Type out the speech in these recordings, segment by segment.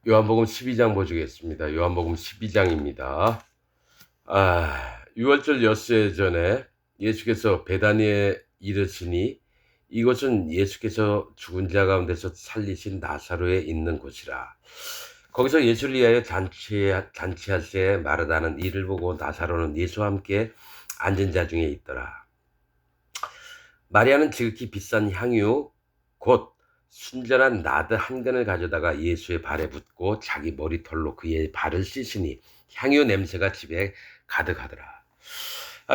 요한복음 12장 보시겠습니다. 요한복음 12장입니다. 유월절 엿새 전에 예수께서 베다니에 이르시니 이곳은 예수께서 죽은 자 가운데서 살리신 나사로에 있는 곳이라. 거기서 예수를 위하여 잔치할 때 마르다는 이를 보고 나사로는 예수와 함께 앉은 자 중에 있더라. 마리아는 지극히 비싼 향유 곧 순전한 나드 한 근을 가져다가 예수의 발에 붓고 자기 머리털로 그의 발을 씻으니 향유 냄새가 집에 가득하더라.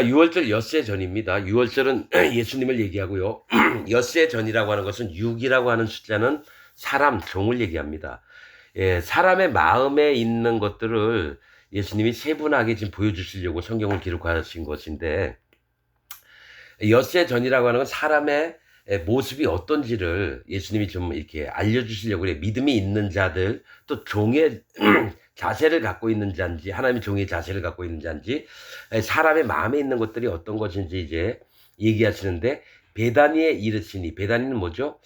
유월절 엿새 전입니다. 유월절은 예수님을 얘기하고요. 엿새 전이라고 하는 것은 6이라고 하는 숫자는 사람, 종을 얘기합니다. 사람의 마음에 있는 것들을 예수님이 세분하게 지금 보여주시려고 성경을 기록하신 것인데, 엿새 전이라고 하는 건 사람의 모습이 어떤지를 예수님이 좀 이렇게 알려주시려고 그래요. 믿음이 있는 자들, 또 종의 자세를 갖고 있는 자인지, 하나님의 종의 자세를 갖고 있는 자인지, 사람의 마음에 있는 것들이 어떤 것인지 이제 얘기하시는데, 베다니에 이르시니, 베다니는 뭐죠?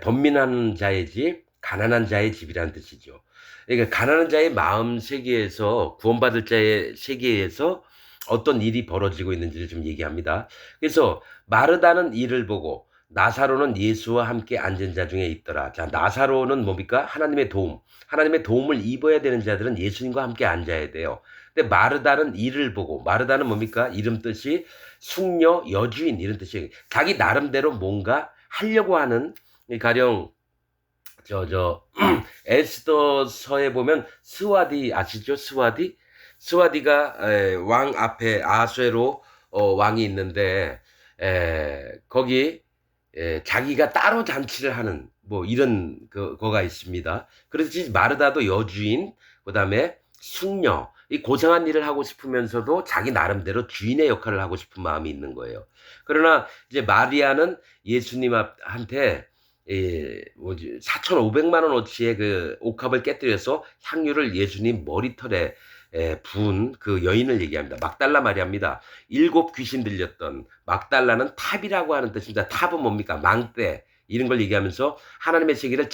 번민한 자의 집, 가난한 자의 집이라는 뜻이죠. 그러니까 가난한 자의 마음 세계에서, 구원받을 자의 세계에서 어떤 일이 벌어지고 있는지를 좀 얘기합니다. 그래서 마르다는 이를 보고 나사로는 예수와 함께 앉은 자 중에 있더라. 자, 나사로는 뭡니까? 하나님의 도움. 하나님의 도움을 입어야 되는 자들은 예수님과 함께 앉아야 돼요. 근데 마르다는 이를 보고, 마르다는 뭡니까? 이름 뜻이 숙녀, 여주인 이런 뜻이에요. 자기 나름대로 뭔가 하려고 하는, 가령 에스더서에 보면 스와디 아시죠? 스와디가 왕 앞에 아수에로 왕이 있는데 거기 자기가 따로 잔치를 하는 뭐 이런 거가 있습니다. 그래서 마르다도 여주인, 그다음에 숙녀, 이 고상한 일을 하고 싶으면서도 자기 나름대로 주인의 역할을 하고 싶은 마음이 있는 거예요. 그러나 이제 마리아는 예수님한테 4,500만 원어치의 그 옥합을 깨뜨려서 향유를 예수님 머리털에 부은 그 여인을 얘기합니다. 막달라 마리아입니다. 7 귀신 들렸던, 막달라는 탑이라고 하는 뜻입니다. 탑은 뭡니까? 망대 이런 걸 얘기하면서 하나님의 세계를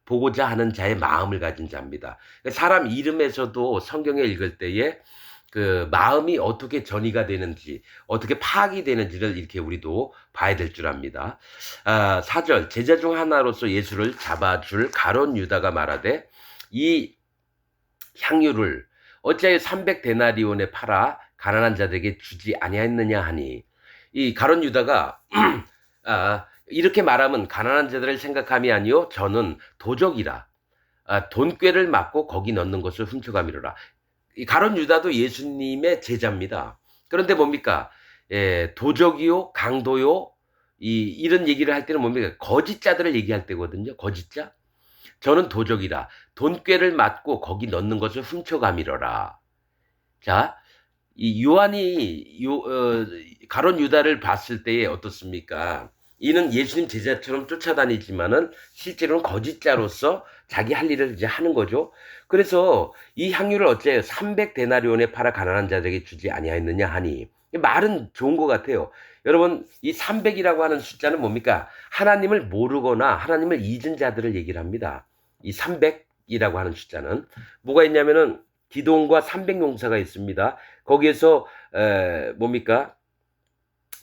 보고자 하는 자의 마음을 가진 자입니다. 사람 이름에서도 성경에 읽을 때에 그 마음이 어떻게 전이가 되는지, 어떻게 파악이 되는지를 이렇게 우리도 봐야 될 줄 압니다. 4절, 제자 중 하나로서 예수를 잡아줄 가룟 유다가 말하되 이 향유를 어찌하여 300데나리온에 팔아 가난한 자들에게 주지 아니하였느냐 하니, 이 가룟 유다가 이렇게 말하면 가난한 자들을 생각함이 아니요 저는 도적이라, 돈꾀를 맞고 거기 넣는 것을 훔쳐가미로라. 이 가룟 유다도 예수님의 제자입니다. 그런데 뭡니까? 도적이요, 강도요, 이런 얘기를 할 때는 뭡니까? 거짓자들을 얘기할 때거든요. 거짓자. 저는 도적이라. 돈꾀를 맞고 거기 넣는 것을 훔쳐가미러라. 자, 이 요한이 가룟 유다를 봤을 때에 어떻습니까? 이는 예수님 제자처럼 쫓아다니지만은 실제로는 거짓자로서 자기 할 일을 이제 하는 거죠. 그래서 이 향유를 어째 300데나리온에 팔아 가난한 자들에게 주지 아니하였느냐 하니, 말은 좋은 것 같아요. 여러분, 이 300이라고 하는 숫자는 뭡니까? 하나님을 모르거나 하나님을 잊은 자들을 얘기를 합니다. 이 300이라고 하는 숫자는 뭐가 있냐면은 기도원과 300용사가 있습니다. 거기에서 뭡니까?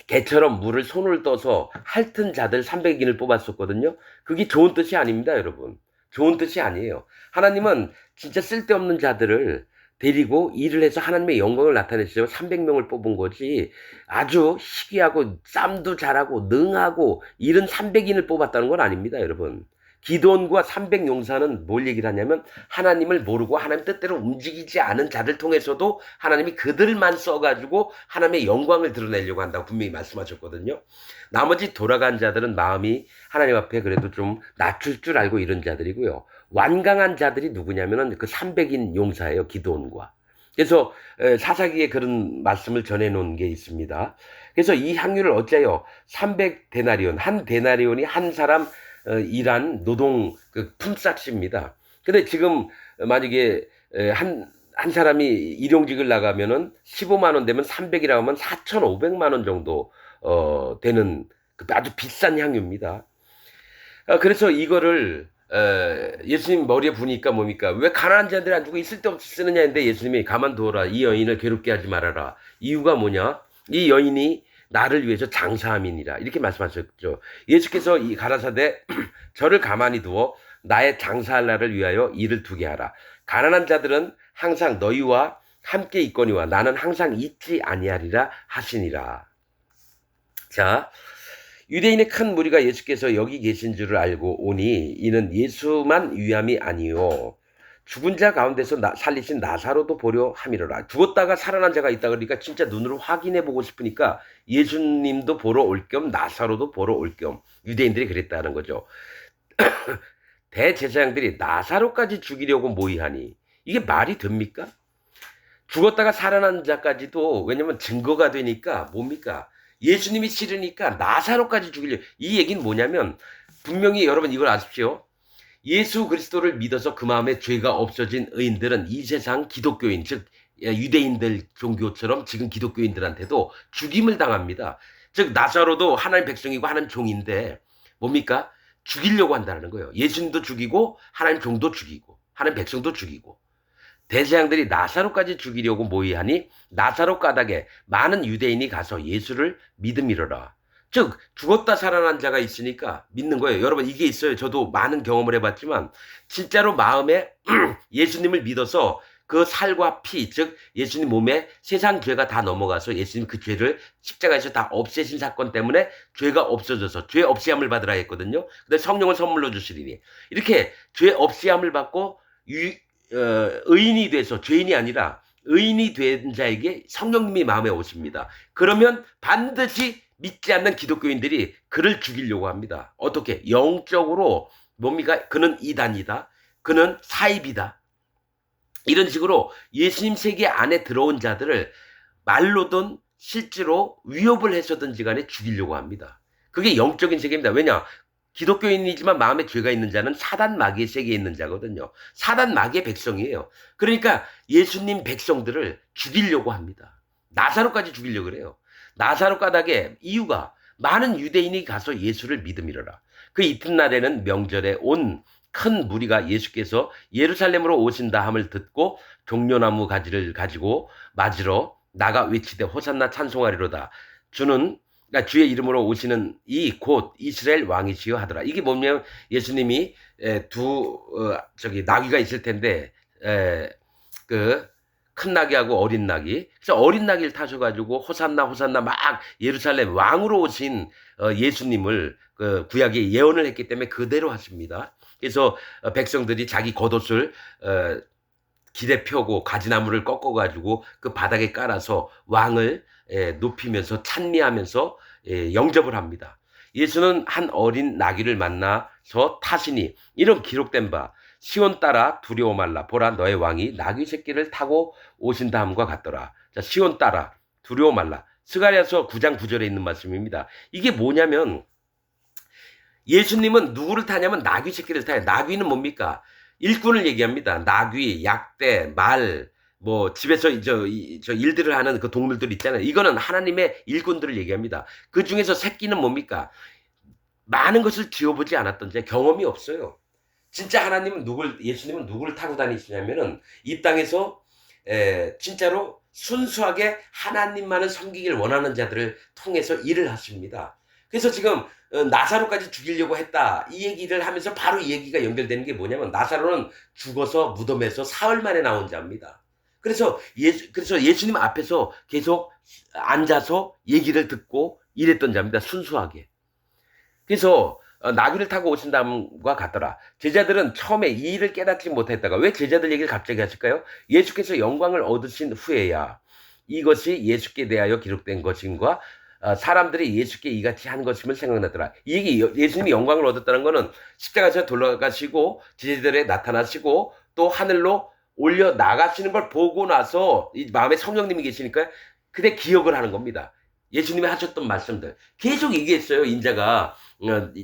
개처럼 물을 손을 떠서 핥은 자들 300인을 뽑았었거든요. 그게 좋은 뜻이 아닙니다, 여러분. 좋은 뜻이 아니에요. 하나님은 진짜 쓸데없는 자들을 데리고 일을 해서 하나님의 영광을 나타내시려고 300명을 뽑은 거지, 아주 희귀하고 쌈도 잘하고 능하고 이런 300인을 뽑았다는 건 아닙니다, 여러분. 기도원과 300용사는 뭘 얘기를 하냐면 하나님을 모르고 하나님 뜻대로 움직이지 않은 자들 통해서도 하나님이 그들만 써가지고 하나님의 영광을 드러내려고 한다고 분명히 말씀하셨거든요. 나머지 돌아간 자들은 마음이 하나님 앞에 그래도 좀 낮출 줄 알고 이런 자들이고요. 완강한 자들이 누구냐면은 그 300인 용사예요. 기도원과. 그래서 사사기에 그런 말씀을 전해놓은 게 있습니다. 그래서 이 향유를 어째요? 300데나리온, 한 데나리온이 한 사람 일한 노동 그 품삯입니다. 근데 지금 만약에 한 사람이 일용직을 나가면은 15만 원 되면 300이라고 하면 4,500만 원 정도 되는 아주 비싼 향유입니다. 그래서 이거를 예수님 머리에 부니까 뭡니까? 왜 가난한 자들이 안 주고 있을 데 없이 쓰느냐 했는데 예수님이 가만두어라. 이 여인을 괴롭게 하지 말아라. 이유가 뭐냐? 이 여인이 나를 위해서 장사함이니라. 이렇게 말씀하셨죠. 예수께서 이 가라사대 저를 가만히 두어 나의 장사할 날을 위하여 일을 두게 하라. 가난한 자들은 항상 너희와 함께 있거니와 나는 항상 있지 아니하리라 하시니라. 자, 유대인의 큰 무리가 예수께서 여기 계신 줄을 알고 오니 이는 예수만 위함이 아니요 죽은 자 가운데서 살리신 나사로도 보려 함이로라. 죽었다가 살아난 자가 있다 그러니까 진짜 눈으로 확인해 보고 싶으니까 예수님도 보러 올 겸 나사로도 보러 올 겸 유대인들이 그랬다는 거죠. 대제사장들이 나사로까지 죽이려고 모의하니 이게 말이 됩니까? 죽었다가 살아난 자까지도 왜냐면 증거가 되니까 뭡니까? 예수님이 싫으니까 나사로까지 죽이려. 이 얘기는 뭐냐면 분명히 여러분 이걸 아십시오. 예수 그리스도를 믿어서 그 마음에 죄가 없어진 의인들은 이 세상 기독교인 즉 유대인들 종교처럼 지금 기독교인들한테도 죽임을 당합니다. 즉 나사로도 하나님 백성이고 하나님 종인데 뭡니까? 죽이려고 한다는 거예요. 예수님도 죽이고 하나님 종도 죽이고 하나님 백성도 죽이고 대제사장들이 나사로까지 죽이려고 모의하니 나사로 까닭에 많은 유대인이 가서 예수를 믿음이로라. 즉 죽었다 살아난 자가 있으니까 믿는 거예요. 여러분 이게 있어요. 저도 많은 경험을 해봤지만 진짜로 마음에 예수님을 믿어서 그 살과 피, 즉 예수님 몸에 세상 죄가 다 넘어가서 예수님 그 죄를 십자가에서 다 없애신 사건 때문에 죄가 없어져서 죄 없이함을 받으라 했거든요. 근데 성령을 선물로 주시리니 이렇게 죄 없이함을 받고 의인이 돼서 죄인이 아니라 의인이 된 자에게 성령님이 마음에 오십니다. 그러면 반드시 믿지 않는 기독교인들이 그를 죽이려고 합니다. 어떻게? 영적으로 뭡니까? 그는 이단이다. 그는 사입이다. 이런 식으로 예수님 세계 안에 들어온 자들을 말로든 실제로 위협을 해서든지 간에 죽이려고 합니다. 그게 영적인 세계입니다. 왜냐? 기독교인이지만 마음에 죄가 있는 자는 사단 마귀의 세계에 있는 자거든요. 사단 마귀의 백성이에요. 그러니까 예수님 백성들을 죽이려고 합니다. 나사로까지 죽이려고 그래요. 나사로 까닭에 이유가 많은 유대인이 가서 예수를 믿음이로라. 그 이튿날에는 명절에 온 큰 무리가 예수께서 예루살렘으로 오신다 함을 듣고 종려나무 가지를 가지고 맞으러 나가 외치되 호산나 찬송하리로다. 그러니까 주의 이름으로 오시는 이 곧 이스라엘 왕이시여 하더라. 이게 뭐냐면 예수님이 나귀가 있을 텐데 그 큰 나귀하고 어린 나귀. 그래서 어린 나귀를 타셔가지고 호산나 호산나 막 예루살렘 왕으로 오신 예수님을 그 구약에 예언을 했기 때문에 그대로 하십니다. 그래서 백성들이 자기 겉옷을 기대 펴고 가지나무를 꺾어가지고 그 바닥에 깔아서 왕을 높이면서 찬미하면서 영접을 합니다. 예수는 한 어린 나귀를 만나서 타시니 이런 기록된 바 시온 따라 두려워 말라 보라 너의 왕이 나귀 새끼를 타고 오신다 함과 같더라. 자, 시온 따라 두려워 말라. 스가랴서 9장 9절에 있는 말씀입니다. 이게 뭐냐면 예수님은 누구를 타냐면 나귀 새끼를 타요. 나귀는 뭡니까? 일꾼을 얘기합니다. 나귀, 약대, 말, 뭐 집에서 저 일들을 하는 그 동물들 있잖아요. 이거는 하나님의 일꾼들을 얘기합니다. 그 중에서 새끼는 뭡니까? 많은 것을 지어보지 않았던 자 경험이 없어요. 진짜 예수님은 누구를 타고 다니시냐면은 이 땅에서 진짜로 순수하게 하나님만을 섬기길 원하는 자들을 통해서 일을 하십니다. 그래서 지금 나사로까지 죽이려고 했다 이 얘기를 하면서 바로 이 얘기가 연결되는 게 뭐냐면 나사로는 죽어서 무덤에서 사흘 만에 나온 자입니다. 그래서 예수님 앞에서 계속 앉아서 얘기를 듣고 일했던 자입니다. 순수하게. 그래서 나귀를 타고 오신 다음과 같더라. 제자들은 처음에 이 일을 깨닫지 못했다가 왜 제자들 얘기를 갑자기 하실까요? 예수께서 영광을 얻으신 후에야 이것이 예수께 대하여 기록된 것인가 사람들이 예수께 이같이 한 것임을 생각나더라. 이게 예수님이 영광을 얻었다는 것은 십자가에서 돌아가시고 제자들에 나타나시고 또 하늘로 올려 나가시는 걸 보고 나서 이 마음에 성령님이 계시니까 그때 기억을 하는 겁니다. 예수님이 하셨던 말씀들 계속 얘기했어요. 인자가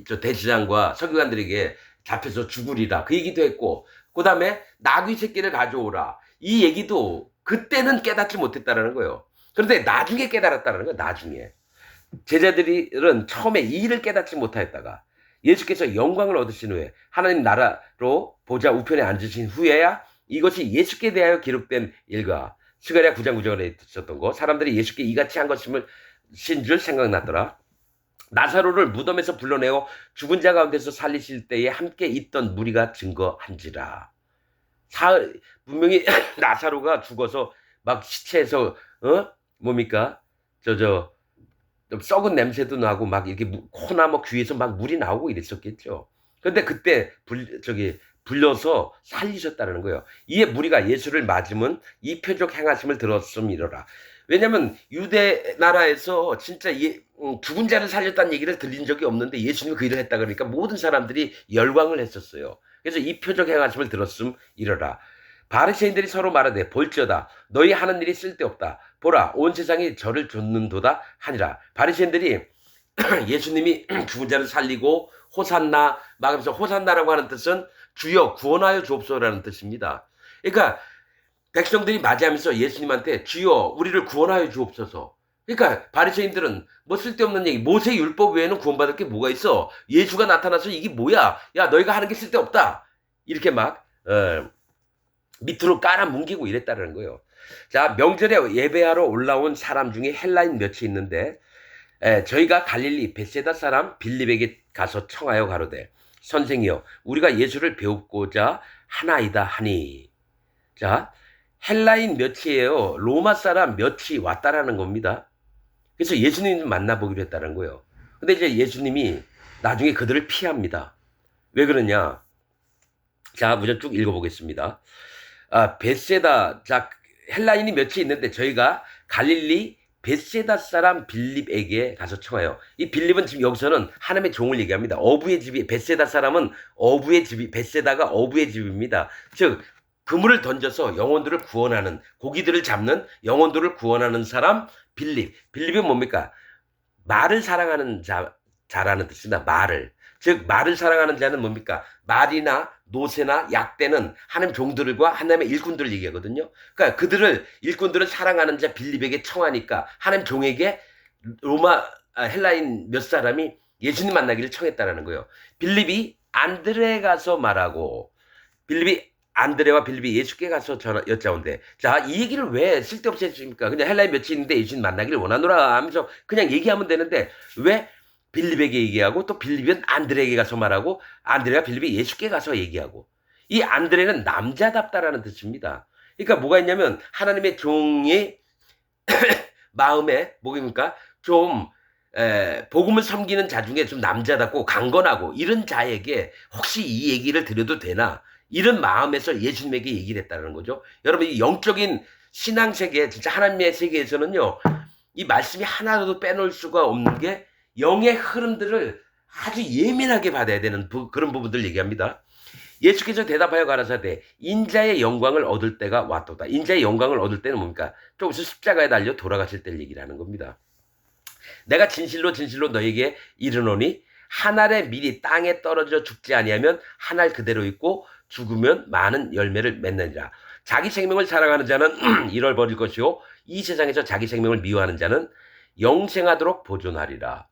저 대제사장과 서기관들에게 잡혀서 죽으리라 그 얘기도 했고 그 다음에 나귀 새끼를 가져오라 이 얘기도 그때는 깨닫지 못했다라는 거예요. 그런데 나중에 깨달았다는 거예요. 나중에 제자들은 처음에 이 일을 깨닫지 못하였다가 예수께서 영광을 얻으신 후에 하나님 나라로 보좌 우편에 앉으신 후에야 이것이 예수께 대하여 기록된 일과 스가랴 9장 9절에 있었던 거 사람들이 예수께 이같이 한 것임을 신줄 생각났더라. 나사로를 무덤에서 불러내어 죽은 자 가운데서 살리실 때에 함께 있던 무리가 증거한지라. 분명히 나사로가 죽어서 막 시체에서 뭡니까 좀 썩은 냄새도 나고 막 이렇게 코나 뭐 귀에서 막 물이 나오고 이랬었겠죠. 그런데 그때 불려서 살리셨다는 거예요. 이에 무리가 예수를 맞으면 이 표적 행하심을 들었음이로라. 왜냐면 유대 나라에서 진짜 죽은 자를 살렸다는 얘기를 들린 적이 없는데 예수님이 그 일을 했다 그러니까 모든 사람들이 열광을 했었어요. 그래서 이 표적 행하심을 들었음이로라. 바리새인들이 서로 말하되 볼지어다 너희 하는 일이 쓸데없다. 보라 온 세상이 저를 좇는도다 하니라. 바리새인들이 예수님이 죽은 자를 살리고 호산나 막 하면서 호산나라고 하는 뜻은 주여 구원하여 주옵소서라는 뜻입니다. 그러니까 백성들이 맞이하면서 예수님한테 주여 우리를 구원하여 주옵소서. 그러니까 바리새인들은 뭐 쓸데없는 얘기 모세 율법 외에는 구원받을 게 뭐가 있어. 예수가 나타나서 이게 뭐야. 야 너희가 하는 게 쓸데없다. 이렇게 막 밑으로 깔아뭉개고 이랬다는 거예요. 자 명절에 예배하러 올라온 사람 중에 헬라인 몇이 있는데 저희가 갈릴리 벳세다 사람 빌립에게 가서 청하여 가로되 선생이여 우리가 예수를 배우고자 하나이다 하니. 자 헬라인 몇이에요. 로마 사람 몇이 왔다라는 겁니다. 그래서 예수님 만나보기로 했다는 거예요. 근데 이제 예수님이 나중에 그들을 피합니다. 왜 그러냐? 자, 우선 쭉 읽어보겠습니다. 벳세다, 자, 헬라인이 몇이 있는데 저희가 갈릴리 벳세다 사람 빌립에게 가서 청하여. 이 빌립은 지금 여기서는 하나님의 종을 얘기합니다. 어부의 집이, 벳세다 사람은 어부의 집이, 벳세다가 어부의 집입니다. 즉, 그물을 던져서 영혼들을 구원하는, 고기들을 잡는 영혼들을 구원하는 사람 빌립. 빌립이 뭡니까? 말을 사랑하는 자라는 뜻입니다. 말을. 즉 말을 사랑하는 자는 뭡니까? 말이나 노새나 약대는 하나님 종들과 하나님의 일꾼들을 얘기하거든요. 그러니까 그들을 일꾼들을 사랑하는 자 빌립에게 청하니까 하나님 종에게 헬라인 몇 사람이 예수님 만나기를 청했다는 거예요. 빌립이 안드레 가서 말하고 안드레와 빌립이 예수께 가서 여짜온대. 자, 이 얘기를 왜 쓸데없이 했습니까? 그냥 헬라인 몇이 있는데 예수님 만나기를 원하노라 하면서 그냥 얘기하면 되는데 왜 빌립에게 얘기하고 또 빌립은 안드레에게 가서 말하고 안드레와 빌립이 예수께 가서 얘기하고. 이 안드레는 남자답다라는 뜻입니다. 그러니까 뭐가 있냐면 하나님의 종의 마음에 뭐입니까? 좀 복음을 섬기는 자 중에 좀 남자답고 강건하고 이런 자에게 혹시 이 얘기를 드려도 되나? 이런 마음에서 예수님에게 얘기를 했다는 거죠. 여러분 이 영적인 신앙세계 진짜 하나님의 세계에서는요. 이 말씀이 하나도 빼놓을 수가 없는 게 영의 흐름들을 아주 예민하게 받아야 되는 그런 부분들 얘기합니다. 예수께서 대답하여 가라사대 인자의 영광을 얻을 때가 왔도다. 인자의 영광을 얻을 때는 뭡니까? 좀 있으면 십자가에 달려 돌아가실 때를 얘기를 하는 겁니다. 내가 진실로 진실로 너에게 이르노니 한 알의 밀이 땅에 떨어져 죽지 아니하면 한 알 그대로 있고 죽으면 많은 열매를 맺느니라. 자기 생명을 사랑하는 자는 잃어버릴 것이요 이 세상에서 자기 생명을 미워하는 자는 영생하도록 보존하리라.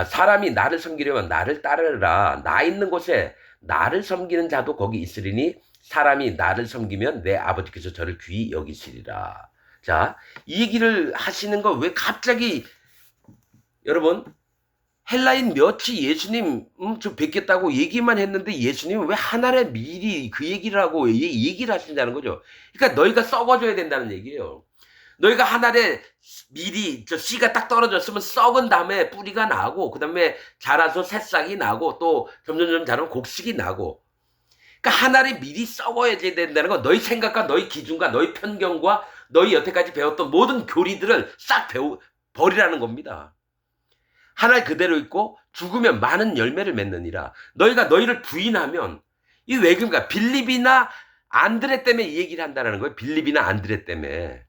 사람이 나를 섬기려면 나를 따르라. 나 있는 곳에 나를 섬기는 자도 거기 있으리니 사람이 나를 섬기면 내 아버지께서 저를 귀히 여기시리라. 자, 이 얘기를 하시는 거 왜 갑자기 여러분 헬라인 몇이 예수님 좀 뵙겠다고 얘기만 했는데 예수님은 왜 하나를 미리 그 얘기를 하고 얘기를 하신다는 거죠. 그러니까 너희가 썩어줘야 된다는 얘기예요. 너희가 하나에 미리 씨가 딱 떨어졌으면 썩은 다음에 뿌리가 나고 그 다음에 자라서 새싹이 나고 또 점점점 자라면 곡식이 나고. 그러니까 하나를 미리 썩어야 된다는 거. 너희 생각과 너희 기준과 너희 편견과 너희 여태까지 배웠던 모든 교리들을 싹 버리라는 겁니다. 하나를 그대로 있고 죽으면 많은 열매를 맺느니라. 너희가 너희를 부인하면 이 왜 그런가? 빌립이나 안드레 때문에 이 얘기를 한다는 거예요. 빌립이나 안드레 때문에.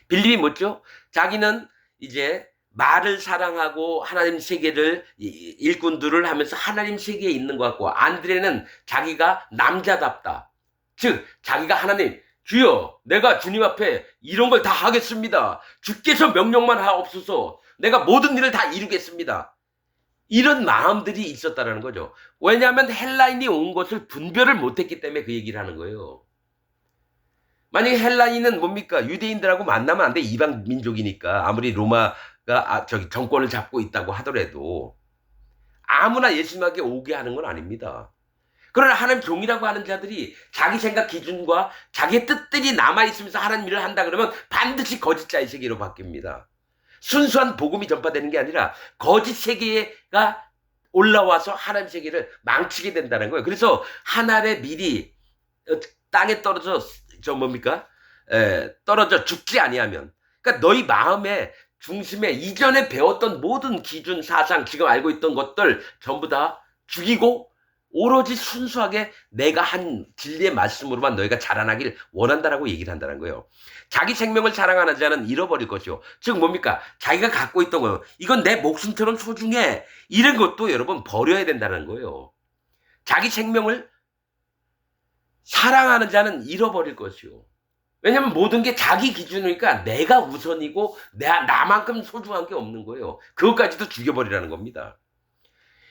빌립이 뭐죠? 자기는 이제 말을 사랑하고 하나님 세계를 일꾼들을 하면서 하나님 세계에 있는 것 같고 안드레는 자기가 남자답다. 즉 자기가 하나님 주여 내가 주님 앞에 이런 걸 다 하겠습니다. 주께서 명령만 하옵소서. 내가 모든 일을 다 이루겠습니다. 이런 마음들이 있었다라는 거죠. 왜냐하면 헬라인이 온 것을 분별을 못했기 때문에 그 얘기를 하는 거예요. 만약에 헬라인은 뭡니까? 유대인들하고 만나면 안 돼. 이방 민족이니까. 아무리 로마가 정권을 잡고 있다고 하더라도 아무나 예수님에게 오게 하는 건 아닙니다. 그러나 하나님 종이라고 하는 자들이 자기 생각 기준과 자기의 뜻들이 남아있으면서 하나님 일을 한다 그러면 반드시 거짓자의 세계로 바뀝니다. 순수한 복음이 전파되는 게 아니라 거짓 세계가 올라와서 하나님 세계를 망치게 된다는 거예요. 그래서 하늘에 미리 땅에 떨어져 떨어져 죽지 아니하면, 그러니까 너희 마음의 중심에 이전에 배웠던 모든 기준, 사상, 지금 알고 있던 것들 전부 다 죽이고 오로지 순수하게 내가 한 진리의 말씀으로만 너희가 자라나길 원한다라고 얘기를 한다는 거예요. 자기 생명을 사랑하는 자는 잃어버릴 것이요. 즉 뭡니까? 자기가 갖고 있던 거요. 이건 내 목숨처럼 소중해. 이런 것도 여러분 버려야 된다는 거예요. 자기 생명을 사랑하는 자는 잃어버릴 것이요. 왜냐면 모든 게 자기 기준이니까 내가 우선이고 나만큼 소중한 게 없는 거예요. 그것까지도 죽여버리라는 겁니다.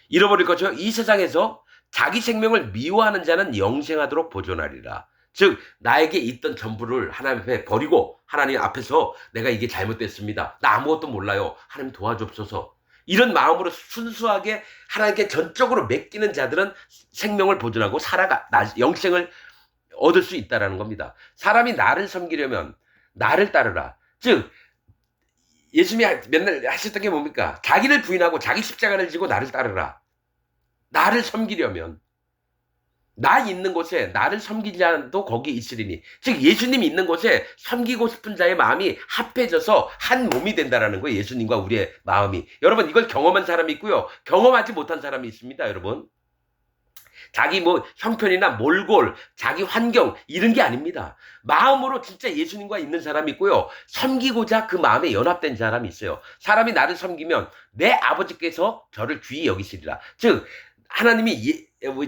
잃어버릴 것이요. 이 세상에서 자기 생명을 미워하는 자는 영생하도록 보존하리라. 즉 나에게 있던 전부를 하나님 앞에 버리고 하나님 앞에서 내가 이게 잘못됐습니다. 나 아무것도 몰라요. 하나님 도와주옵소서. 이런 마음으로 순수하게 하나님께 전적으로 맡기는 자들은 생명을 보존하고 영생을 얻을 수 있다는 겁니다. 사람이 나를 섬기려면 나를 따르라. 즉 예수님이 맨날 하셨던 게 뭡니까? 자기를 부인하고 자기 십자가를 지고 나를 따르라. 나를 섬기려면 나 있는 곳에 나를 섬기지 자도 거기 있으리니. 즉 예수님이 있는 곳에 섬기고 싶은 자의 마음이 합해져서 한 몸이 된다라는 거예요. 예수님과 우리의 마음이. 여러분 이걸 경험한 사람이 있고요. 경험하지 못한 사람이 있습니다. 여러분. 자기 형편이나 몰골, 자기 환경 이런 게 아닙니다. 마음으로 진짜 예수님과 있는 사람이 있고요. 섬기고자 그 마음에 연합된 사람이 있어요. 사람이 나를 섬기면 내 아버지께서 저를 귀히 여기시리라. 즉 하나님이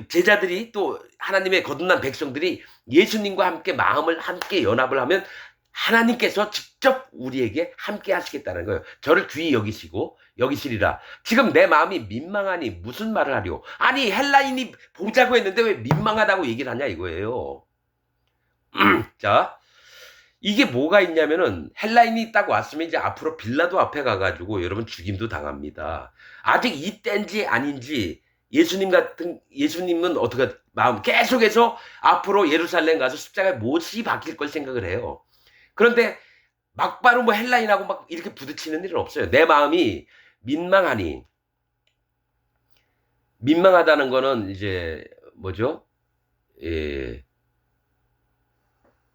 제자들이 또 하나님의 거듭난 백성들이 예수님과 함께 마음을 함께 연합을 하면 하나님께서 직접 우리에게 함께 하시겠다는 거예요. 저를 귀히 여기시리라. 지금 내 마음이 민망하니 무슨 말을 하려? 아니 헬라인이 보자고 했는데 왜 민망하다고 얘기를 하냐 이거예요. 자, 이게 뭐가 있냐면은 헬라인이 딱 왔으면 이제 앞으로 빌라도 앞에 가가지고 여러분 죽임도 당합니다. 아직 이때인지 아닌지 예수님은 어떻게 마음 계속해서 앞으로 예루살렘 가서 십자가에 못이 박힐 걸 생각을 해요. 그런데 막바로 헬라인하고 막 이렇게 부딪히는 일은 없어요. 내 마음이 민망하다는 거는 이제 뭐죠?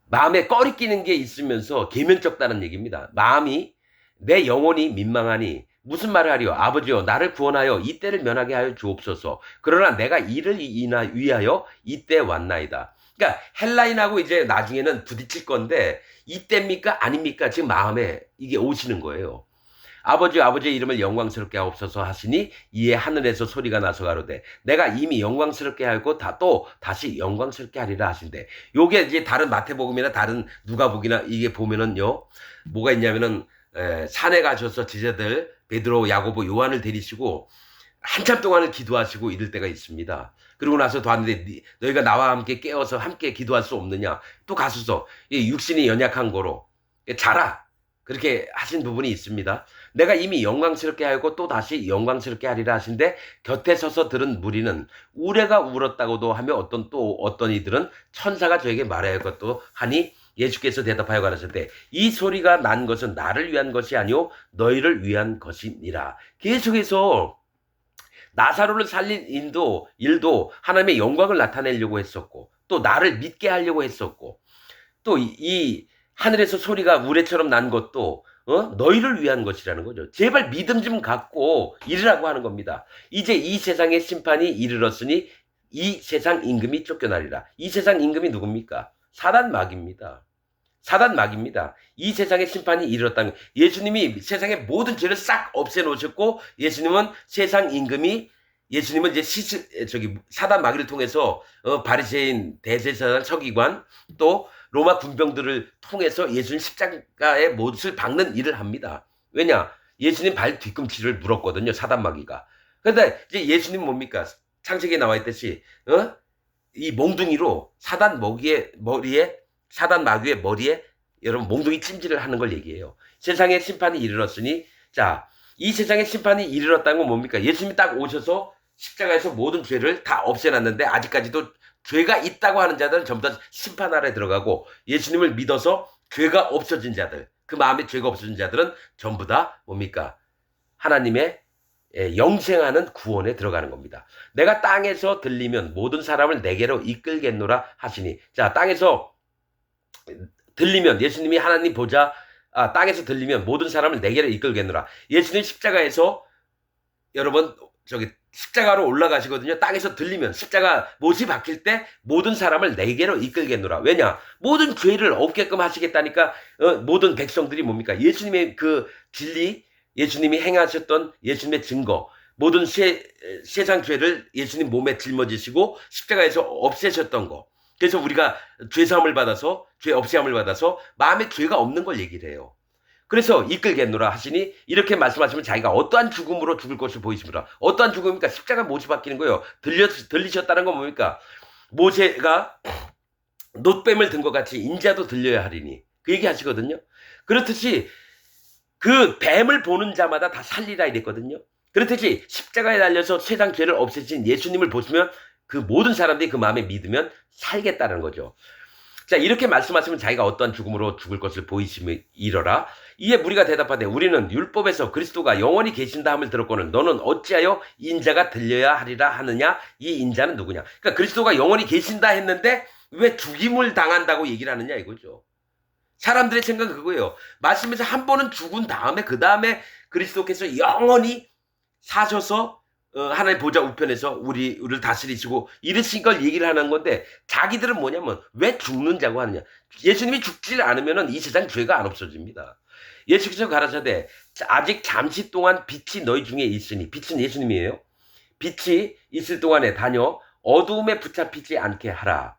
마음에 꺼리 끼는 게 있으면서 계면쩍다는 얘기입니다. 마음이 내 영혼이 민망하니 무슨 말을 하리요? 아버지여 나를 구원하여 이때를 면하게 하여 주옵소서. 그러나 내가 이를 위하여 이때 왔나이다. 그러니까 헬라인하고 이제 나중에는 부딪힐 건데 이때입니까? 아닙니까? 지금 마음에 이게 오시는 거예요. 아버지의 이름을 영광스럽게 하옵소서 하시니 이에 하늘에서 소리가 나서 가로되 내가 이미 영광스럽게 하였고 또 다시 영광스럽게 하리라 하신대. 요게 이제 다른 마태복음이나 다른 누가복음이나 이게 보면은요 뭐가 있냐면은 산에 가셔서 제자들 베드로, 야고보, 요한을 데리시고 한참 동안을 기도하시고 이럴 때가 있습니다. 그러고 나서 또 하는데 너희가 나와 함께 깨어서 함께 기도할 수 없느냐. 또 가서서 육신이 연약한 거로 자라. 그렇게 하신 부분이 있습니다. 내가 이미 영광스럽게 하고 또 다시 영광스럽게 하리라 하신데 곁에 서서 들은 무리는 우레가 울었다고도 하며 어떤 이들은 천사가 저에게 말해야 할 것도 하니 예수께서 대답하여 가라사대 이 소리가 난 것은 나를 위한 것이 아니오 너희를 위한 것이니라. 계속해서 나사로를 살린 일도 하나님의 영광을 나타내려고 했었고 또 나를 믿게 하려고 했었고 또 이 하늘에서 소리가 우레처럼 난 것도 너희를 위한 것이라는 거죠. 제발 믿음 좀 갖고 이르라고 하는 겁니다. 이제 이 세상의 심판이 이르렀으니 이 세상 임금이 쫓겨나리라. 이 세상 임금이 누굽니까? 사단마귀입니다. 사단마귀입니다. 이 세상의 심판이 이르렀다는 거예요. 예수님이 세상의 모든 죄를 싹 없애놓으셨고 예수님은 이제 사단마귀를 통해서 바리새인, 대제사장, 서기관 또 로마 군병들을 통해서 예수님 십자가에 못을 박는 일을 합니다. 왜냐? 예수님 발 뒤꿈치를 물었거든요. 사단마귀가. 그런데 이제 예수님 뭡니까? 창세기에 나와 있듯이 이 몽둥이로 사단 마귀의 머리에 여러분 몽둥이 찜질을 하는 걸 얘기해요. 세상의 심판이 이르렀으니 자, 이 세상의 심판이 이르렀다는 건 뭡니까? 예수님이 딱 오셔서 십자가에서 모든 죄를 다 없애놨는데 아직까지도 죄가 있다고 하는 자들은 전부 다 심판 아래 들어가고 예수님을 믿어서 죄가 없어진 자들, 그 마음에 죄가 없어진 자들은 전부 다 뭡니까? 하나님의 영생하는 구원에 들어가는 겁니다. 내가 땅에서 들리면 모든 사람을 내게로 이끌겠노라 하시니 자, 땅에서 들리면 예수님이 하나님 보좌 땅에서 들리면 모든 사람을 내게로 이끌겠노라. 예수님 십자가에서 여러분 저기 십자가로 올라가시거든요. 땅에서 들리면 십자가 못이 박힐 때 모든 사람을 내게로 이끌겠노라. 왜냐? 모든 죄를 없게끔 하시겠다니까 모든 백성들이 뭡니까? 예수님의 그 진리, 예수님이 행하셨던 예수님의 증거, 모든 세상 죄를 예수님 몸에 짊어지시고 십자가에서 없애셨던 거. 그래서 우리가 죄사함을 받아서 죄 없애함을 받아서 마음에 죄가 없는 걸 얘기를 해요. 그래서 이끌겠노라 하시니 이렇게 말씀하시면 자기가 어떠한 죽음으로 죽을 것을 보이십니다. 어떠한 죽음입니까? 십자가 못이 박히는 거예요. 들리셨다는 건 뭡니까? 모세가 놋뱀을 든 것 같이 인자도 들려야 하리니 그 얘기 하시거든요. 그렇듯이 그 뱀을 보는 자마다 다 살리라 이랬거든요. 그렇듯이 십자가에 달려서 세상 죄를 없애신 예수님을 보시면 그 모든 사람들이 그 마음에 믿으면 살겠다는 거죠. 자, 이렇게 말씀하시면 자기가 어떠한 죽음으로 죽을 것을 보이시며 이러라. 이에 무리가 대답하되 우리는 율법에서 그리스도가 영원히 계신다 함을 들었거늘 너는 어찌하여 인자가 들려야 하리라 하느냐? 이 인자는 누구냐? 그러니까 그리스도가 영원히 계신다 했는데 왜 죽임을 당한다고 얘기를 하느냐 이거죠. 사람들의 생각은 그거예요. 말씀에서 한 번은 죽은 다음에 그 다음에 그리스도께서 영원히 사셔서 하나님 보좌 우편에서 우리를 다스리시고 이러신 걸 얘기를 하는 건데 자기들은 뭐냐면 왜 죽는 자고 하느냐. 예수님이 죽지 않으면 이 세상 죄가 안 없어집니다. 예수께서 가라사대 아직 잠시 동안 빛이 너희 중에 있으니 빛은 예수님이에요. 빛이 있을 동안에 다녀 어두움에 붙잡히지 않게 하라.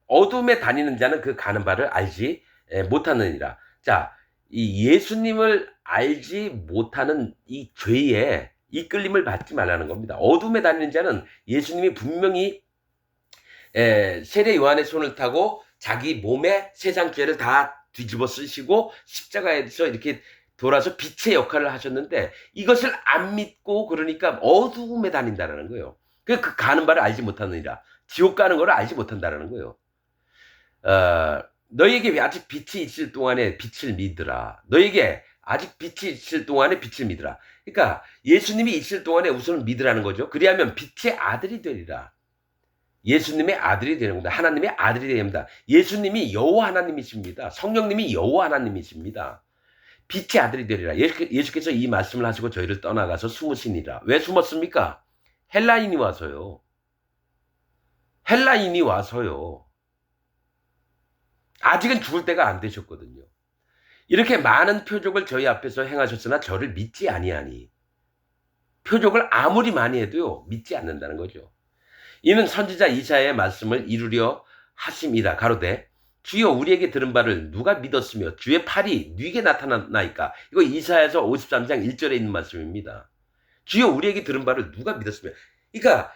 어둠에 다니는 자는 그 가는 바를 알지 못하느니라. 자, 이 예수님을 알지 못하는 이 죄에 이끌림을 받지 말라는 겁니다. 어둠에 다니는 자는 예수님이 분명히 세례 요한의 손을 타고 자기 몸에 세상 죄를 다 뒤집어 쓰시고 십자가에서 이렇게 돌아서 빛의 역할을 하셨는데 이것을 안 믿고 그러니까 어둠에 다닌다는 거예요. 그 가는 바를 알지 못하느니라. 지옥 가는 거를 알지 못한다는 거예요. 너에게 아직 빛이 있을 동안에 빛을 믿으라. 너에게 아직 빛이 있을 동안에 빛을 믿으라. 그러니까 예수님이 있을 동안에 우선 믿으라는 거죠. 그리하면 빛의 아들이 되리라. 예수님의 아들이 되는 겁니다. 하나님의 아들이 됩니다. 예수님이 여호와 하나님이십니다. 성령님이 여호와 하나님이십니다. 빛의 아들이 되리라. 예수께서 이 말씀을 하시고 저희를 떠나가서 숨으시니라. 왜 숨었습니까? 헬라인이 와서요. 헬라인이 와서요. 아직은 죽을 때가 안 되셨거든요. 이렇게 많은 표적을 저희 앞에서 행하셨으나 저를 믿지 아니하니. 표적을 아무리 많이 해도요. 믿지 않는다는 거죠. 이는 선지자 이사야의 말씀을 이루려 하심이라. 가로되 주여 우리에게 들은 바를 누가 믿었으며 주의 팔이 누게 나타났나이까. 이거 이사야서 53장 1절에 있는 말씀입니다. 주여 우리에게 들은 바를 누가 믿었으며. 그러니까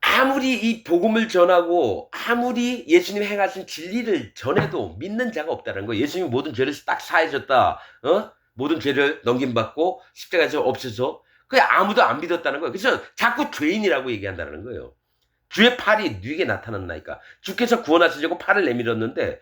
아무리 이 복음을 전하고 아무리 예수님이 행하신 진리를 전해도 믿는 자가 없다는 거예요. 예수님이 모든 죄를 딱 사해줬다. 모든 죄를 넘김받고 십자가에서 없애서 그게 아무도 안 믿었다는 거예요. 그래서 자꾸 죄인이라고 얘기한다는 거예요. 주의 팔이 네게 나타났나이까. 주께서 구원하시려고 팔을 내밀었는데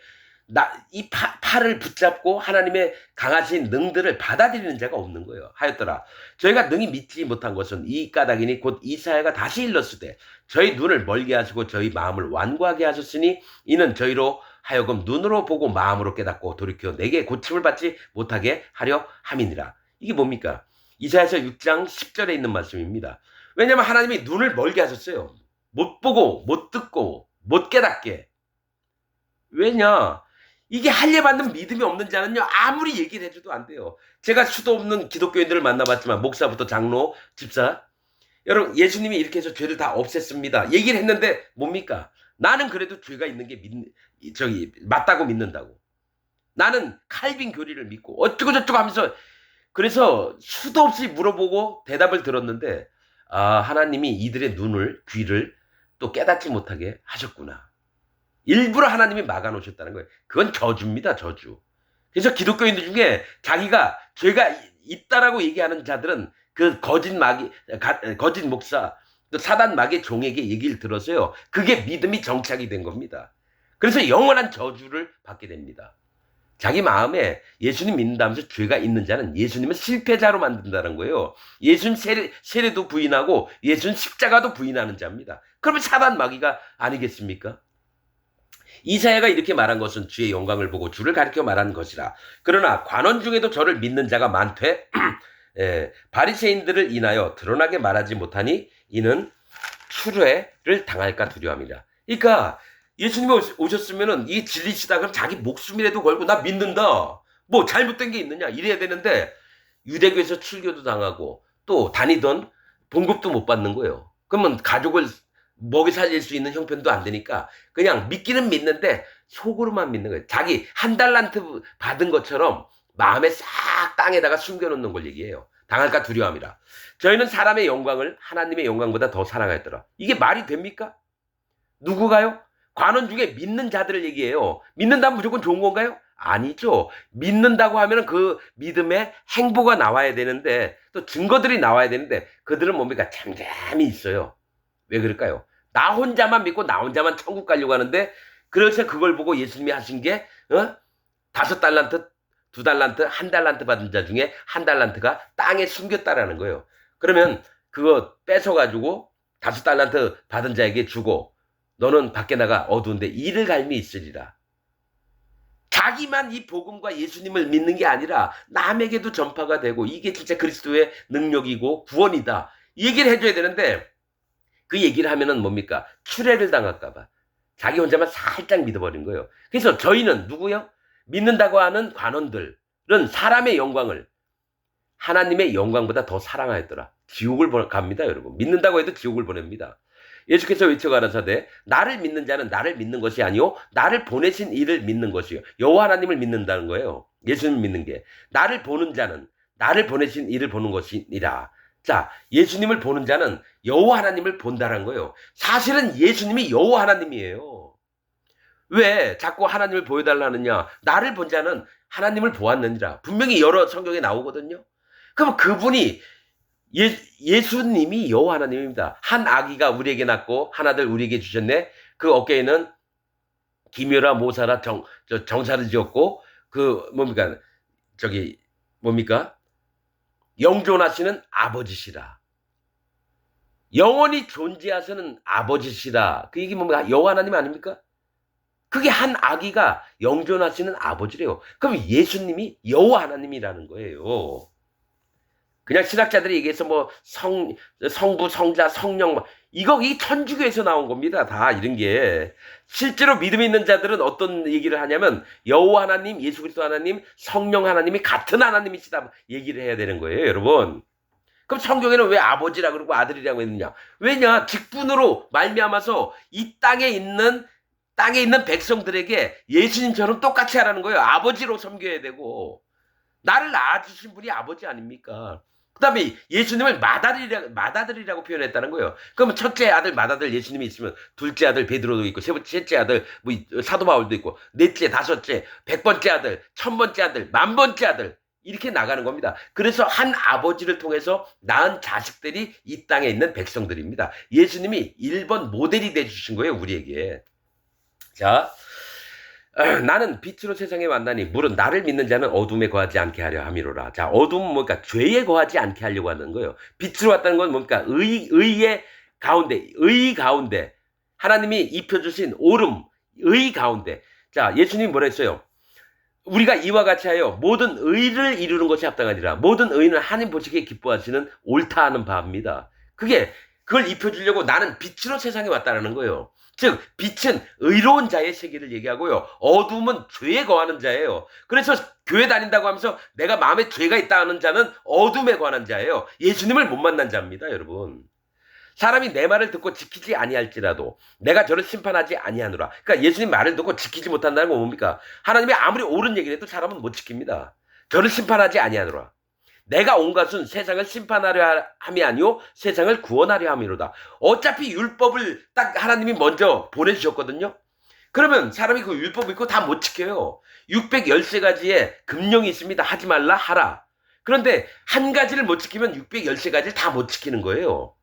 이 팔을 붙잡고 하나님의 강하신 능들을 받아들이는 자가 없는 거예요. 하였더라. 저희가 능히 믿지 못한 것은 이 까닭이니 곧 이사야가 다시 일렀으되 저희 눈을 멀게 하시고 저희 마음을 완고하게 하셨으니 이는 저희로 하여금 눈으로 보고 마음으로 깨닫고 돌이켜 내게 고침을 받지 못하게 하려 함이니라. 이게 뭡니까? 이사야서 6장 10절에 있는 말씀입니다. 왜냐하면 하나님이 눈을 멀게 하셨어요. 못 보고 못 듣고 못 깨닫게. 왜냐? 이게 할례받는 믿음이 없는 자는요 아무리 얘기를 해줘도 안 돼요. 제가 수도 없는 기독교인들을 만나봤지만 목사부터 장로, 집사 여러분 예수님이 이렇게 해서 죄를 다 없앴습니다. 얘기를 했는데 뭡니까? 나는 그래도 죄가 있는 게 맞다고 믿는다고. 나는 칼빈 교리를 믿고 어쩌고 저쩌고 하면서 그래서 수도 없이 물어보고 대답을 들었는데 하나님이 이들의 눈을 귀를 또 깨닫지 못하게 하셨구나. 일부러 하나님이 막아놓으셨다는 거예요. 그건 저주입니다. 저주. 그래서 기독교인들 중에 자기가 죄가 있다라고 얘기하는 자들은 그 거짓 목사, 또 사단 마귀의 종에게 얘기를 들어서요. 그게 믿음이 정착이 된 겁니다. 그래서 영원한 저주를 받게 됩니다. 자기 마음에 예수님 믿는다면서 죄가 있는 자는 예수님은 실패자로 만든다는 거예요. 예수님 세례도 부인하고 예수님 십자가도 부인하는 자입니다. 그러면 사단 마귀가 아니겠습니까? 이사야가 이렇게 말한 것은 주의 영광을 보고 주를 가리켜 말한 것이라. 그러나 관원 중에도 저를 믿는 자가 많되 바리새인들을 인하여 드러나게 말하지 못하니 이는 추례를 당할까 두려워합니다. 그러니까 예수님이 오셨으면은 이 진리시다 그럼 자기 목숨이라도 걸고 나 믿는다. 뭐 잘못된 게 있느냐 이래야 되는데 유대교에서 출교도 당하고 또 다니던 봉급도 못 받는 거예요. 그러면 가족을 먹이 살릴 수 있는 형편도 안 되니까 그냥 믿기는 믿는데 속으로만 믿는 거예요. 자기 한 달란트 받은 것처럼 마음에 싹 땅에다가 숨겨놓는 걸 얘기해요. 당할까 두려워합니다. 저희는 사람의 영광을 하나님의 영광보다 더 사랑하였더라. 이게 말이 됩니까? 누구가요? 관원 중에 믿는 자들을 얘기해요. 믿는다면 무조건 좋은 건가요? 아니죠. 믿는다고 하면 그 믿음의 행보가 나와야 되는데 또 증거들이 나와야 되는데 그들은 뭡니까? 잠잠히 있어요. 왜 그럴까요? 나 혼자만 믿고 나 혼자만 천국 가려고 하는데 그래서 그걸 보고 예수님이 하신 게 5달란트, 2달란트, 1달란트 받은 자 중에 1달란트가 땅에 숨겼다라는 거예요. 그러면 그거 뺏어가지고 5달란트 받은 자에게 주고 너는 밖에 나가 어두운데 이를 갈미 있으리라. 자기만 이 복음과 예수님을 믿는 게 아니라 남에게도 전파가 되고 이게 진짜 그리스도의 능력이고 구원이다. 이 얘기를 해줘야 되는데 그 얘기를 하면은 뭡니까? 추례를 당할까봐. 자기 혼자만 살짝 믿어버린 거예요. 그래서 저희는 누구요? 믿는다고 하는 관원들은 사람의 영광을 하나님의 영광보다 더 사랑하였더라. 지옥을 갑니다, 여러분. 믿는다고 해도 지옥을 보냅니다. 예수께서 외쳐가라사대 나를 믿는 자는 나를 믿는 것이 아니요 나를 보내신 이를 믿는 것이요. 여호와 하나님을 믿는다는 거예요. 예수님 믿는 게. 나를 보는 자는 나를 보내신 이를 보는 것이니라. 자, 예수님을 보는 자는 여호와 하나님을 본다는 거예요. 사실은 예수님이 여호와 하나님이에요. 왜 자꾸 하나님을 보여달라느냐? 나를 본 자는 하나님을 보았느니라. 분명히 여러 성경에 나오거든요. 그럼 그분이 예수님이 여호와 하나님입니다. 한 아기가 우리에게 낳고 하나들 우리에게 주셨네. 그 어깨에는 기묘라 모사라 정사를 지었고 뭡니까? 영존하시는 아버지시라. 영원히 존재하시는 아버지시라. 그 얘기 뭡니까? 여호와 하나님 아닙니까? 그게 한 아기가 영존하시는 아버지래요. 그럼 예수님이 여호와 하나님이라는 거예요. 그냥 신학자들이 얘기해서 뭐 성부, 성자, 성령 이 천주교에서 나온 겁니다. 다 이런 게. 실제로 믿음 있는 자들은 어떤 얘기를 하냐면 여호와 하나님, 예수 그리스도 하나님, 성령 하나님이 같은 하나님이시다 얘기를 해야 되는 거예요, 여러분. 그럼 성경에는 왜 아버지라 그러고 아들이라고 했느냐? 왜냐? 직분으로 말미암아서 이 땅에 있는 백성들에게 예수님처럼 똑같이 하라는 거예요. 아버지로 섬겨야 되고. 나를 낳아주신 분이 아버지 아닙니까? 그 다음에 예수님을 맏아들이라고 표현했다는 거예요. 그러면 첫째 아들, 맏아들 예수님이 있으면 둘째 아들 베드로도 있고 셋째 아들 사도 바울도 있고 넷째, 다섯째, 100번째 아들, 1000번째 아들, 10,000번째 아들 이렇게 나가는 겁니다. 그래서 한 아버지를 통해서 낳은 자식들이 이 땅에 있는 백성들입니다. 예수님이 1번 모델이 돼주신 거예요, 우리에게. 자, 나는 빛으로 세상에 왔나니 물은 나를 믿는 자는 어둠에 거하지 않게 하려 함이로라. 자, 어둠은 뭡니까? 죄에 거하지 않게 하려고 하는 거예요. 빛으로 왔다는 건 뭡니까? 의 가운데 하나님이 입혀주신 의 가운데. 자, 예수님이 뭐라 했어요? 우리가 이와 같이 하여 모든 의를 이루는 것이 합당하니라. 모든 의는 하나님 보시기에 기뻐하시는 옳다 하는 바입니다. 그걸 입혀주려고 나는 빛으로 세상에 왔다는 거예요. 즉 빛은 의로운 자의 세계를 얘기하고요. 어둠은 죄에 거하는 자예요. 그래서 교회 다닌다고 하면서 내가 마음에 죄가 있다 하는 자는 어둠에 관한 자예요. 예수님을 못 만난 자입니다, 여러분. 사람이 내 말을 듣고 지키지 아니할지라도 내가 저를 심판하지 아니하노라. 그러니까 예수님 말을 듣고 지키지 못한다는 건 뭡니까? 하나님이 아무리 옳은 얘기를 해도 사람은 못 지킵니다. 저를 심판하지 아니하노라. 내가 온 것은 세상을 심판하려 함이 아니요 세상을 구원하려 함이로다. 어차피 율법을 딱 하나님이 먼저 보내주셨거든요. 그러면 사람이 그 율법 읽고 다 못 지켜요. 613가지의 금령이 있습니다. 하지 말라 하라. 그런데 한 가지를 못 지키면 613가지를 다 못 지키는 거예요.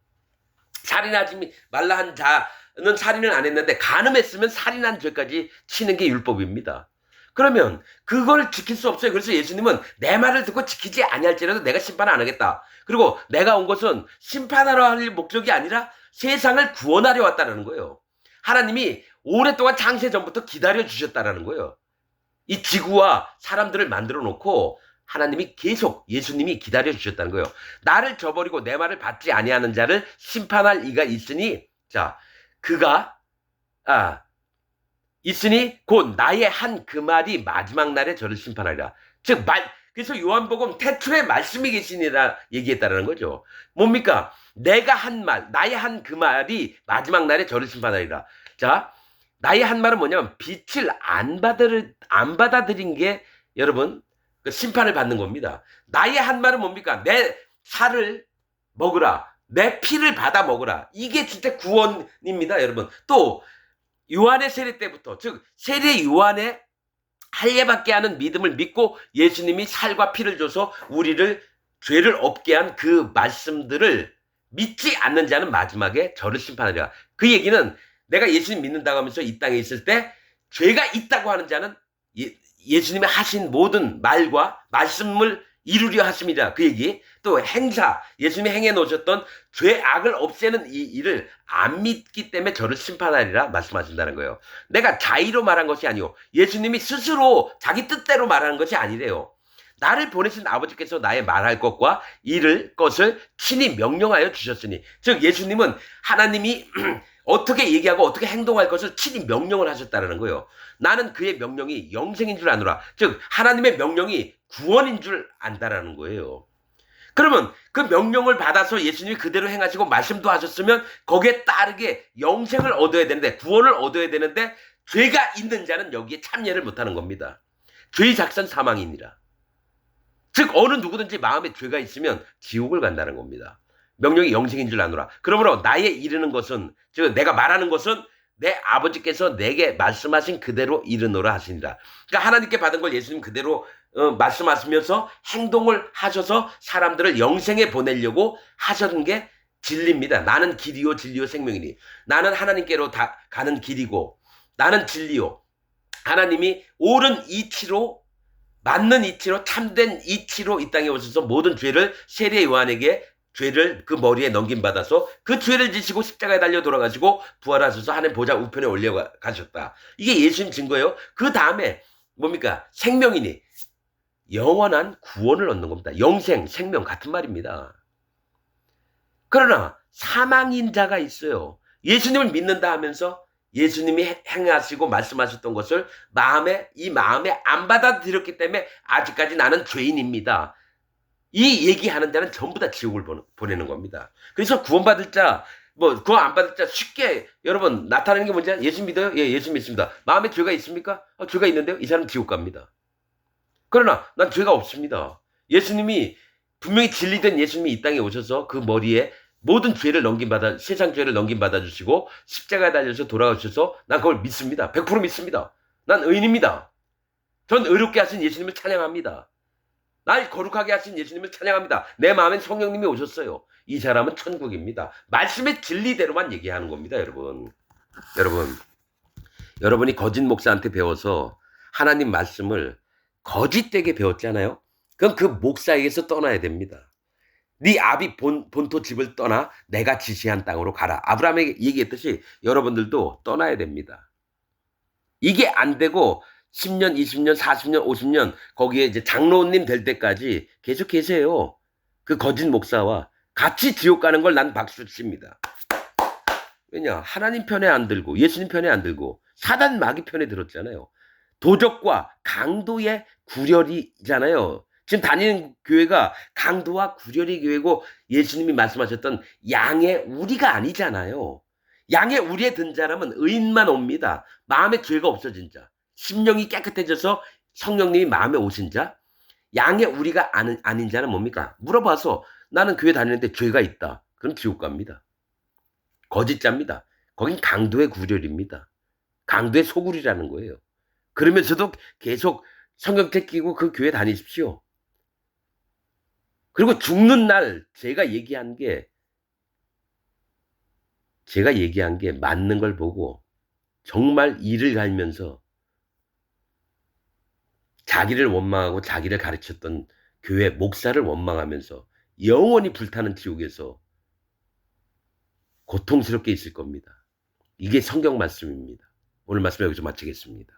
살인하지 말라 한 자는 살인을 안 했는데 간음했으면 살인한 죄까지 치는 게 율법입니다. 그러면 그걸 지킬 수 없어요. 그래서 예수님은 내 말을 듣고 지키지 아니할지라도 내가 심판 안 하겠다. 그리고 내가 온 것은 심판하러 할 목적이 아니라 세상을 구원하려 왔다는 거예요. 하나님이 오랫동안 창세 전부터 기다려 주셨다라는 거예요. 이 지구와 사람들을 만들어 놓고 하나님이 계속 예수님이 기다려 주셨다는 거예요. 나를 저버리고 내 말을 받지 아니하는 자를 심판할 이가 있으니 자 그가 있으니 곧 나의 한 그 말이 마지막 날에 저를 심판하리라. 즉 그래서 요한복음 태초에 말씀이 계시니라 얘기했다라는 거죠. 뭡니까? 내가 한 말, 나의 한 그 말이 마지막 날에 저를 심판하리라. 자, 나의 한 말은 뭐냐면 빛을 안 받아들인 게 여러분 그 심판을 받는 겁니다. 나의 한 말은 뭡니까? 내 살을 먹으라. 내 피를 받아 먹으라. 이게 진짜 구원입니다, 여러분. 또 요한의 세례 때부터 즉 세례 요한의 할례받게 하는 믿음을 믿고 예수님이 살과 피를 줘서 우리를 죄를 없게 한 그 말씀들을 믿지 않는 자는 마지막에 저를 심판하리라. 그 얘기는 내가 예수님 믿는다고 하면서 이 땅에 있을 때 죄가 있다고 하는 자는 예수님이 하신 모든 말과 말씀을 이루려 하심이라. 그 얘기. 또 행사, 예수님이 행해 놓으셨던 죄악을 없애는 이 일을 안 믿기 때문에 저를 심판하리라 말씀하신다는 거예요. 내가 자의로 말한 것이 아니오. 예수님이 스스로 자기 뜻대로 말하는 것이 아니래요. 나를 보내신 아버지께서 나의 말할 것과 이를 것을 친히 명령하여 주셨으니. 즉 예수님은 하나님이 어떻게 얘기하고 어떻게 행동할 것을 친히 명령을 하셨다는 거예요. 나는 그의 명령이 영생인 줄 아노라. 즉 하나님의 명령이 구원인 줄 안다라는 거예요. 그러면 그 명령을 받아서 예수님이 그대로 행하시고 말씀도 하셨으면 거기에 따르게 영생을 얻어야 되는데 구원을 얻어야 되는데 죄가 있는 자는 여기에 참여를 못하는 겁니다. 죄의 작선 사망이니라. 즉 어느 누구든지 마음에 죄가 있으면 지옥을 간다는 겁니다. 명령이 영생인 줄 아노라. 그러므로 나의 이르는 것은 즉 내가 말하는 것은 내 아버지께서 내게 말씀하신 그대로 이르노라 하시니라. 그러니까 하나님께 받은 걸 예수님 그대로 말씀하시면서 행동을 하셔서 사람들을 영생에 보내려고 하셨던 게 진리입니다. 나는 길이요 진리요 생명이니. 나는 하나님께로 가는 길이고 나는 진리요. 하나님이 옳은 이치로 맞는 이치로 참된 이치로 이 땅에 오셔서 모든 죄를 세례 요한에게 죄를 그 머리에 넘김받아서 그 죄를 지시고 십자가에 달려 돌아가시고 부활하셔서 하나님 보좌 우편에 올려가셨다. 이게 예수님 증거예요. 그 다음에 뭡니까? 생명이니 영원한 구원을 얻는 겁니다. 영생, 생명 같은 말입니다. 그러나 사망인 자가 있어요. 예수님을 믿는다 하면서 예수님이 행하시고 말씀하셨던 것을 이 마음에 안 받아들였기 때문에 아직까지 나는 죄인입니다. 이 얘기하는 자는 전부 다 지옥을 보내는 겁니다. 그래서 구원받을 자, 구원 안 받을 자 쉽게 여러분 나타내는 게 뭔지 예수 믿어요? 예, 예수 믿습니다. 마음에 죄가 있습니까? 죄가 있는데요? 이 사람 지옥 갑니다. 그러나 난 죄가 없습니다. 예수님이 분명히 진리된 예수님이 이 땅에 오셔서 그 머리에 모든 죄를 세상 죄를 넘김받아 주시고 십자가에 달려서 돌아가셔서 난 그걸 믿습니다. 100% 믿습니다. 난 의인입니다. 전 의롭게 하신 예수님을 찬양합니다. 날 거룩하게 하신 예수님을 찬양합니다. 내 마음엔 성령님이 오셨어요. 이 사람은 천국입니다. 말씀의 진리대로만 얘기하는 겁니다, 여러분. 여러분이 거짓 목사한테 배워서 하나님 말씀을 거짓되게 배웠잖아요. 그럼 그 목사에게서 떠나야 됩니다. 네 아비 본토 집을 떠나 내가 지시한 땅으로 가라. 아브라함에게 얘기했듯이 여러분들도 떠나야 됩니다. 이게 안 되고 10년, 20년, 40년, 50년 거기에 이제 장로님 될 때까지 계속 계세요. 그 거짓 목사와 같이 지옥 가는 걸 난 박수 칩니다. 왜냐? 하나님 편에 안 들고 예수님 편에 안 들고 사단 마귀 편에 들었잖아요. 도적과 강도의 구렬이잖아요. 지금 다니는 교회가 강도와 구렬의 교회고 예수님이 말씀하셨던 양의 우리가 아니잖아요. 양의 우리에 든 사람은 의인만 옵니다. 마음에 죄가 없어진 자. 심령이 깨끗해져서 성령님이 마음에 오신 자. 양의 우리가 아닌 자는 뭡니까? 물어봐서 나는 교회 다니는데 죄가 있다. 그건 지옥 갑니다. 거짓자입니다. 거긴 강도의 구렬입니다. 강도의 소굴이라는 거예요. 그러면서도 계속 성경책 끼고 그 교회 다니십시오. 그리고 죽는 날 제가 얘기한 게 맞는 걸 보고 정말 이를 갈면서 자기를 원망하고 자기를 가르쳤던 교회 목사를 원망하면서 영원히 불타는 지옥에서 고통스럽게 있을 겁니다. 이게 성경 말씀입니다. 오늘 말씀 여기서 마치겠습니다.